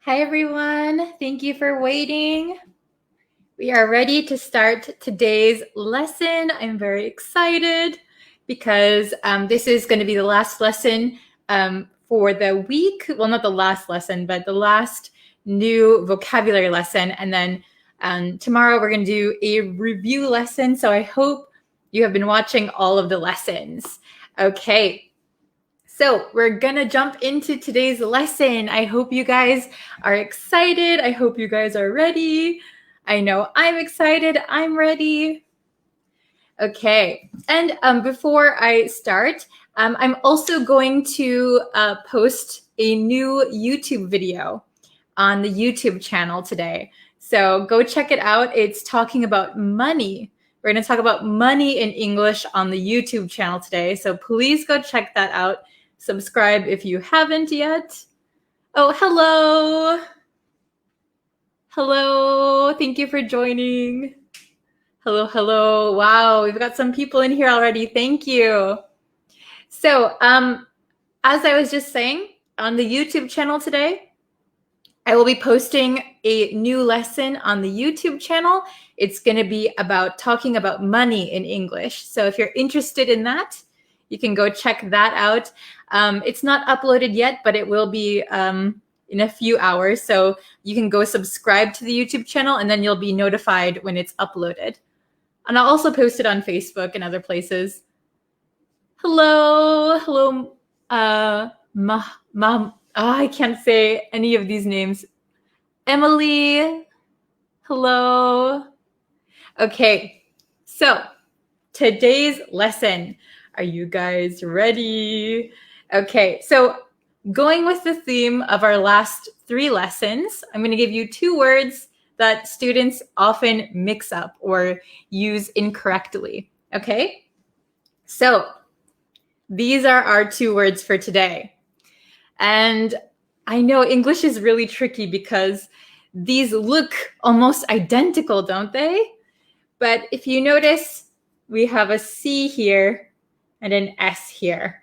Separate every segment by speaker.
Speaker 1: Hi, everyone. Thank you for waiting. We are ready to start today's lesson. I'm very excited because this is going to be the last lesson for the week. Well, not the last lesson, but the last new vocabulary lesson. And then tomorrow we're going to do a review lesson. So I hope you have been watching all of the lessons. Okay. So we're gonna jump into today's lesson. I hope you guys are excited. I hope you guys are ready. I know I'm excited. I'm ready. Okay, and before I start, I'm also going to post a new YouTube video on the YouTube channel today. So go check it out. It's talking about money. We're going to talk about money in English on the YouTube channel today. So please go check that out. Subscribe if you haven't yet. Oh, hello. Hello. Thank you for joining. Hello. Wow, we've got some people in here already. Thank you. So, as I was just saying, on the YouTube channel today, I will be posting a new lesson on the YouTube channel. It's going to be about talking about money in English. So if you're interested in that, you can go check that out. It's not uploaded yet, but it will be in a few hours. So you can go subscribe to the YouTube channel and then you'll be notified when it's uploaded. And I'll also post it on Facebook and other places. Hello. I can't say any of these names. Emily. Hello. Okay, so today's lesson. Are you guys ready? Okay, so going with the theme of our last 3 lessons, I'm going to give you 2 words that students often mix up or use incorrectly. Okay, so these are our 2 words for today. And I know English is really tricky because these look almost identical, don't they? But if you notice, we have a C here and an S here.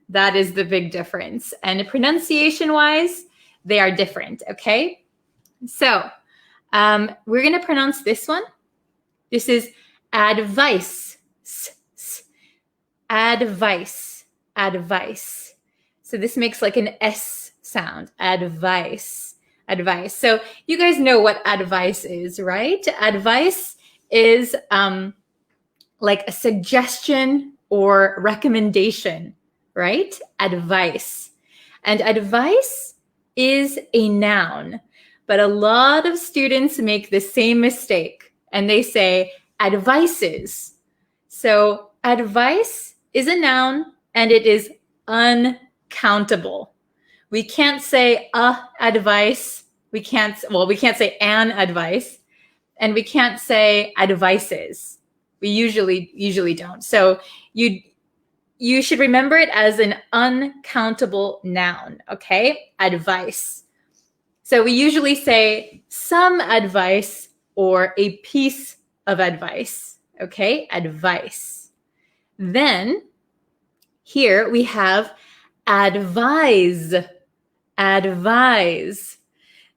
Speaker 1: That is the big difference. And pronunciation-wise, they are different, okay? So we're going to pronounce this one. This is advice. Advice. So this makes like an S sound, advice. So you guys know what advice is, right? Advice is like a suggestion or recommendation, right? Advice. And advice is a noun, but a lot of students make the same mistake and they say advices. So advice is a noun and it is uncountable. We can't say advice. We can't say an advice, and we can't say advices. We usually don't. So you should remember it as an uncountable noun, okay? Advice. So we usually say some advice or a piece of advice, okay? Advice. Then here we have advise.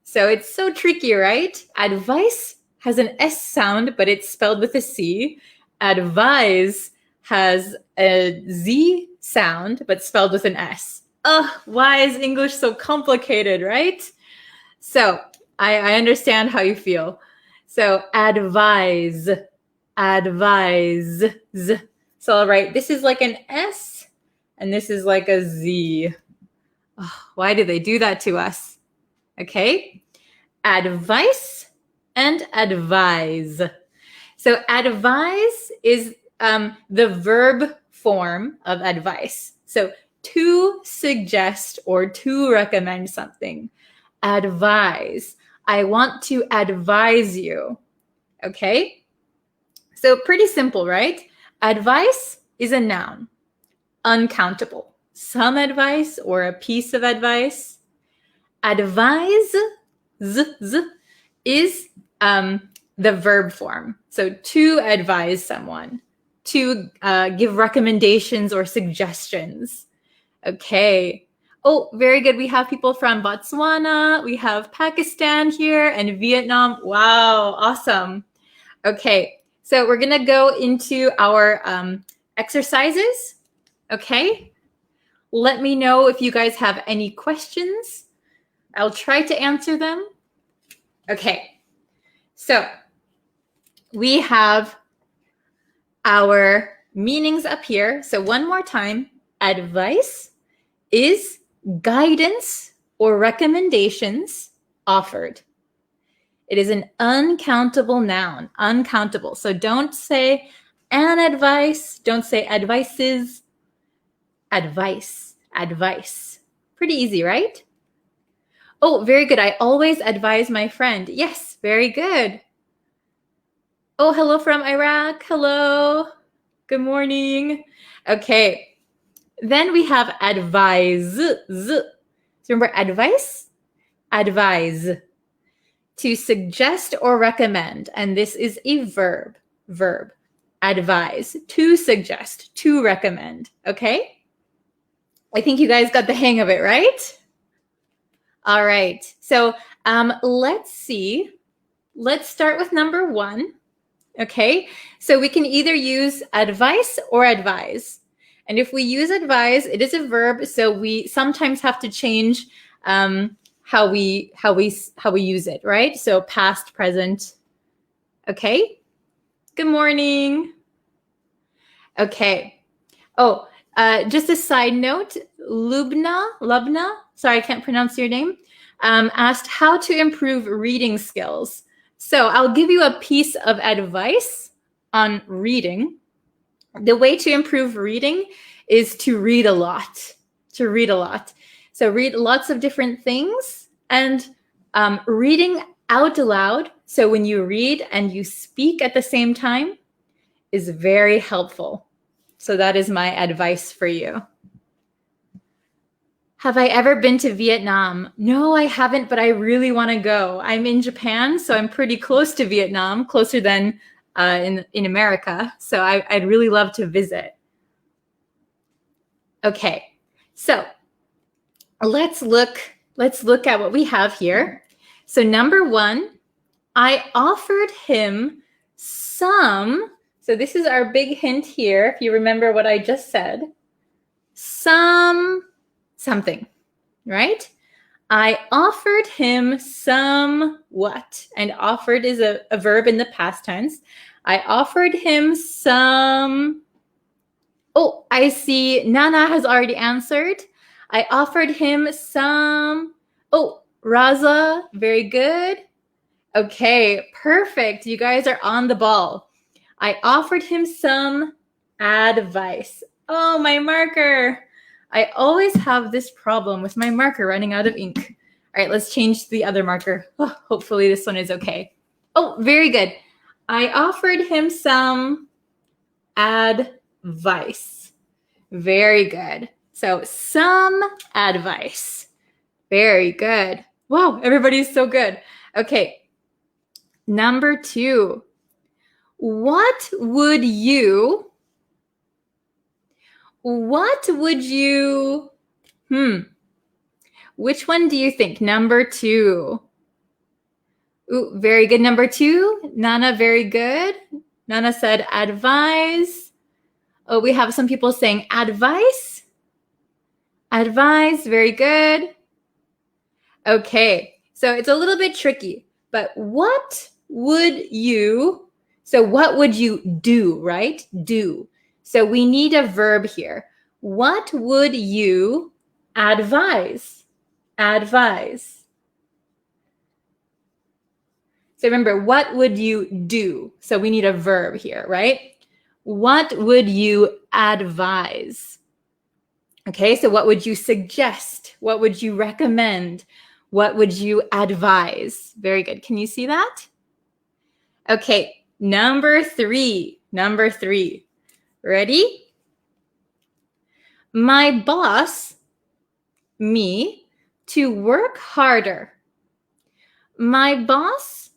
Speaker 1: So it's so tricky, right? Advice has an S sound, but it's spelled with a C. Advise has a Z sound, but spelled with an S. Why is English so complicated, right? So I understand how you feel. So advise. So all right, this is like an S, and this is like a Z. Why do they do that to us? Okay, advice and advise. So advise is the verb form of advice. So to suggest or to recommend something. Advise. I want to advise you. Okay? So pretty simple, right? Advice is a noun. Uncountable. Some advice or a piece of advice. Advise is the verb form. So to advise someone, to give recommendations or suggestions. Okay. Oh, very good. We have people from Botswana, we have Pakistan here, and Vietnam. Wow, awesome. Okay, so we're going to go into our exercises. Okay, let me know if you guys have any questions. I'll try to answer them. Okay, so we have our meanings up here. So one more time, advice is guidance or recommendations offered. It is an uncountable noun, uncountable. So don't say an advice, don't say advices, advice, advice. Pretty easy, right? Oh, very good. I always advise my friend. Yes, very good. Oh, hello from Iraq. Hello. Good morning. Okay. Then we have advise. So remember advice? Advise. To suggest or recommend. And this is a verb. Verb. Advise. To suggest. To recommend. Okay? I think you guys got the hang of it, right? All right. So let's see. Let's start with number 1. Okay, so we can either use advice or advise. And if we use advise, it is a verb, so we sometimes have to change how we use it, right? So past, present. Okay. Good morning. Okay. Oh, just a side note, Lubna, sorry, I can't pronounce your name, asked how to improve reading skills. So I'll give you a piece of advice on reading. The way to improve reading is to read a lot, So read lots of different things and reading out loud. So when you read and you speak at the same time is very helpful. So that is my advice for you. Have I ever been to Vietnam? No, I haven't, but I really want to go. I'm in Japan, so I'm pretty close to Vietnam, closer than in America. So I'd really love to visit. Okay, so let's look at what we have here. So number 1, I offered him some. So this is our big hint here. If you remember what I just said, something, right? I offered him some what? And offered is a verb in the past tense. I offered him some. Oh, I see Nana has already answered. I offered him some. Oh, Raza, very good. Okay, perfect. You guys are on the ball. I offered him some advice. Oh, my marker. I always have this problem with my marker running out of ink. All right, let's change to the other marker. Oh, hopefully this one is okay. Oh, very good. I offered him some advice. Very good. So some advice. Very good. Wow, everybody's so good. Okay. Number 2. What would you which one do you think? Number 2. Ooh, very good. Number 2. Nana, very good. Nana said advise. Oh, we have some people saying advice. Advise, very good. Okay, so it's a little bit tricky, but what would you do, right? Do. So we need a verb here. What would you advise? Advise. So remember, what would you do? So we need a verb here, right? What would you advise? Okay, so what would you suggest? What would you recommend? What would you advise? Very good. Can you see that? Okay, number 3. Ready? My boss, me, to work harder. My boss,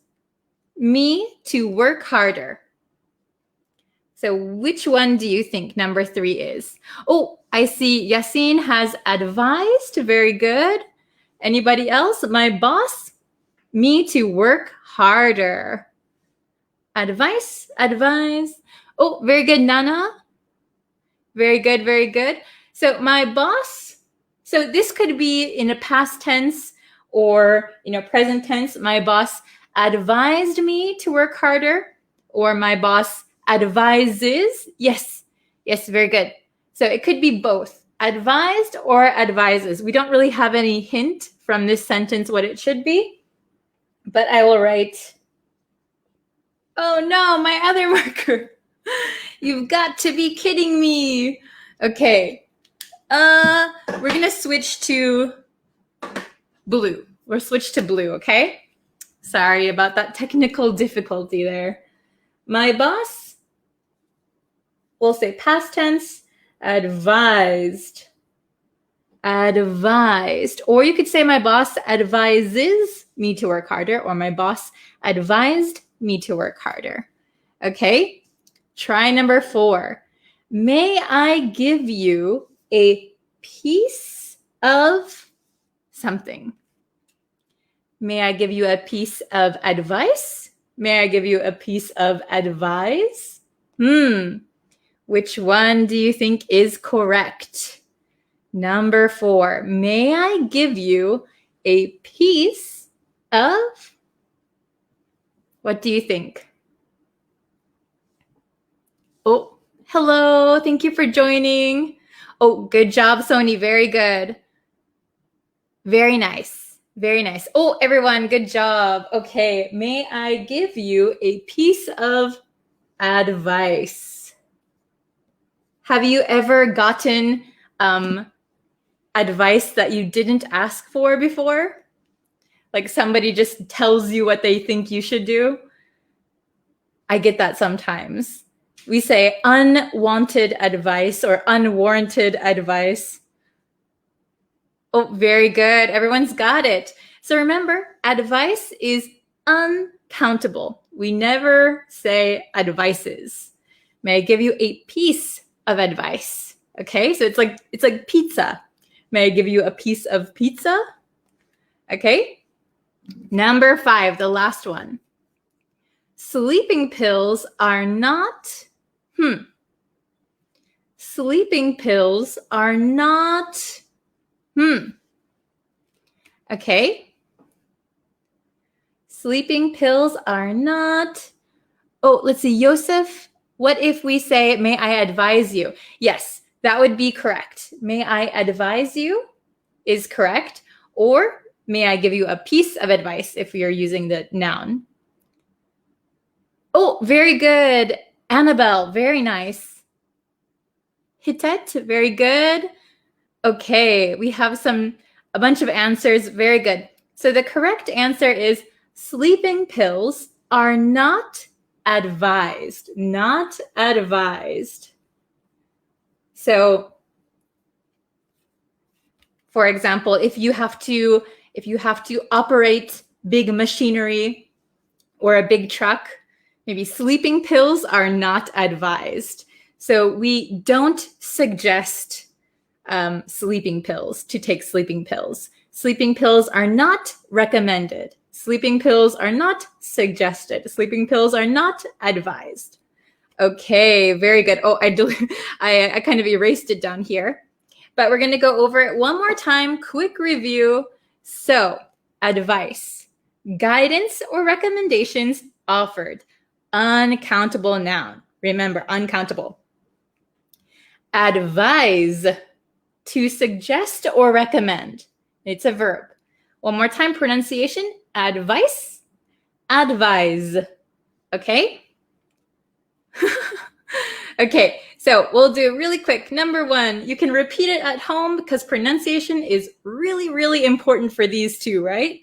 Speaker 1: me, to work harder. So which one do you think number 3 is? Oh, I see Yasin has advised. Very good. Anybody else? My boss, me to work harder. Advice, advise. Oh, very good, Nana. Very good, very good. So my boss, so this could be in a past tense or present tense. My boss advised me to work harder, or my boss advises. Yes, very good. So it could be both, advised or advises. We don't really have any hint from this sentence what it should be, but I will write. Oh no, my other marker. You've got to be kidding me. Okay. We're going to switch to blue. We'll switch to blue, okay? Sorry about that technical difficulty there. My boss, we'll say past tense, advised. Advised. Or you could say my boss advises me to work harder, or my boss advised me to work harder. Okay? Try number 4. May I give you a piece of something? May I give you a piece of advice? May I give you a piece of advice? Which one do you think is correct? Number 4. May I give you a piece of? What do you think? Oh, hello. Thank you for joining. Oh, good job, Sony. Very good. Very nice. Very nice. Oh, everyone, good job. Okay. May I give you a piece of advice? Have you ever gotten advice that you didn't ask for before? Like somebody just tells you what they think you should do? I get that sometimes. We say unwanted advice or unwarranted advice. Oh, very good. Everyone's got it. So remember, advice is uncountable. We never say advices. May I give you a piece of advice? Okay, so it's like pizza. May I give you a piece of pizza? Okay. Number 5, the last one. Sleeping pills are not, Sleeping pills are not, Okay. Sleeping pills are not, oh, let's see, Yosef, what if we say, may I advise you? Yes, that would be correct. May I advise you is correct. Or may I give you a piece of advice if we are using the noun? Oh, very good. Annabelle, very nice. Hitet, very good. Okay, we have a bunch of answers. Very good. So the correct answer is sleeping pills are not advised. Not advised. So, for example, if you have to operate big machinery or a big truck, maybe sleeping pills are not advised. So we don't suggest sleeping pills, to take sleeping pills. Sleeping pills are not recommended. Sleeping pills are not suggested. Sleeping pills are not advised. Okay, very good. Oh, I kind of erased it down here. But we're going to go over it one more time. Quick review. So, advice, guidance or recommendations offered. Uncountable noun. Remember, uncountable. Advise, to suggest or recommend. It's a verb. One more time, pronunciation. Advice, advise. Okay? Okay, so we'll do really quick. Number 1, you can repeat it at home because pronunciation is really, really important for these two, right?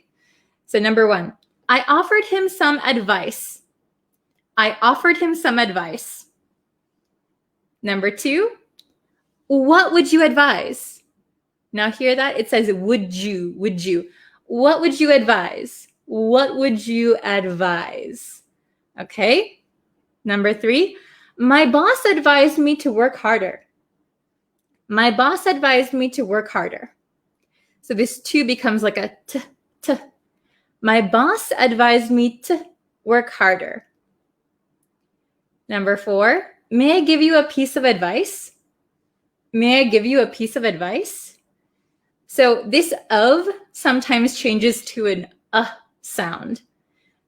Speaker 1: So number 1, I offered him some advice. I offered him some advice. Number 2, what would you advise? Now hear that? It says, would you? What would you advise? What would you advise? Okay. Number 3, My boss advised me to work harder. My boss advised me to work harder. So this to becomes like a t. My boss advised me to work harder. Number 4, may I give you a piece of advice? May I give you a piece of advice? So this of sometimes changes to an sound.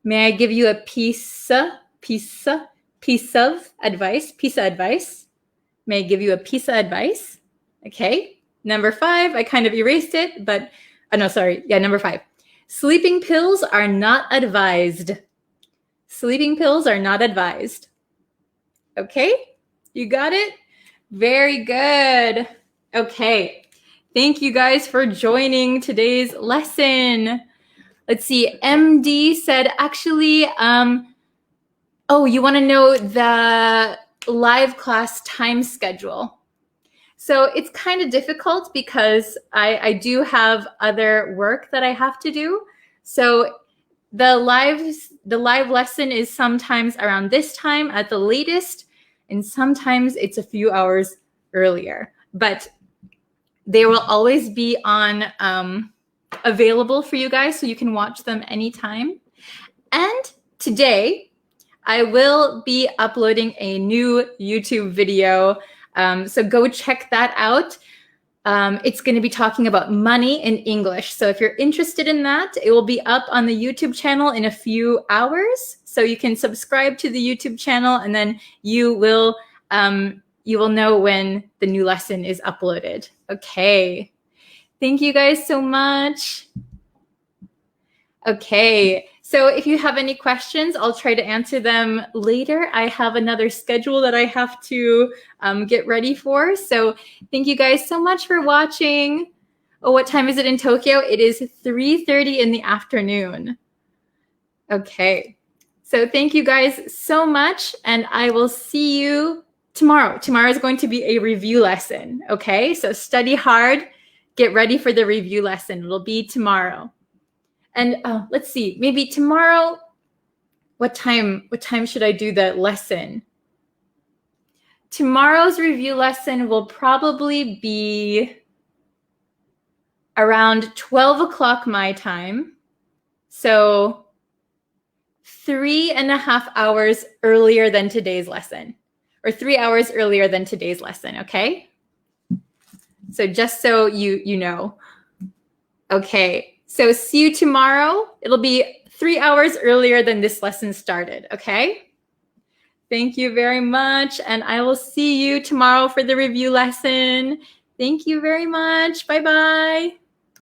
Speaker 1: May I give you a piece of advice? May I give you a piece of advice? Okay. Number 5, I kind of erased it, but, number 5. Sleeping pills are not advised. Sleeping pills are not advised. Okay, you got it? Very good. Okay, thank you guys for joining today's lesson. Let's see, MD said, actually, you want to know the live class time schedule. So it's kind of difficult because I do have other work that I have to do. So the live lesson is sometimes around this time at the latest, and sometimes it's a few hours earlier. But they will always be on available for you guys, so you can watch them anytime. And today, I will be uploading a new YouTube video. So go check that out. It's going to be talking about money in English. So if you're interested in that, it will be up on the YouTube channel in a few hours. So you can subscribe to the YouTube channel, and then you will know when the new lesson is uploaded. Okay. Thank you guys so much. Okay. So if you have any questions, I'll try to answer them later. I have another schedule that I have to get ready for. So thank you guys so much for watching. Oh, what time is it in Tokyo? It is 3:30 in the afternoon. Okay. So thank you guys so much, and I will see you tomorrow. Tomorrow is going to be a review lesson. Okay. So study hard. Get ready for the review lesson. It'll be tomorrow. And let's see, maybe tomorrow, what time should I do the lesson? Tomorrow's review lesson will probably be around 12 o'clock my time. So 3.5 hours earlier than today's lesson, or 3 hours earlier than today's lesson, okay? So just so you know. Okay. So see you tomorrow. It'll be 3 hours earlier than this lesson started, okay? Thank you very much, and I will see you tomorrow for the review lesson. Thank you very much. Bye-bye.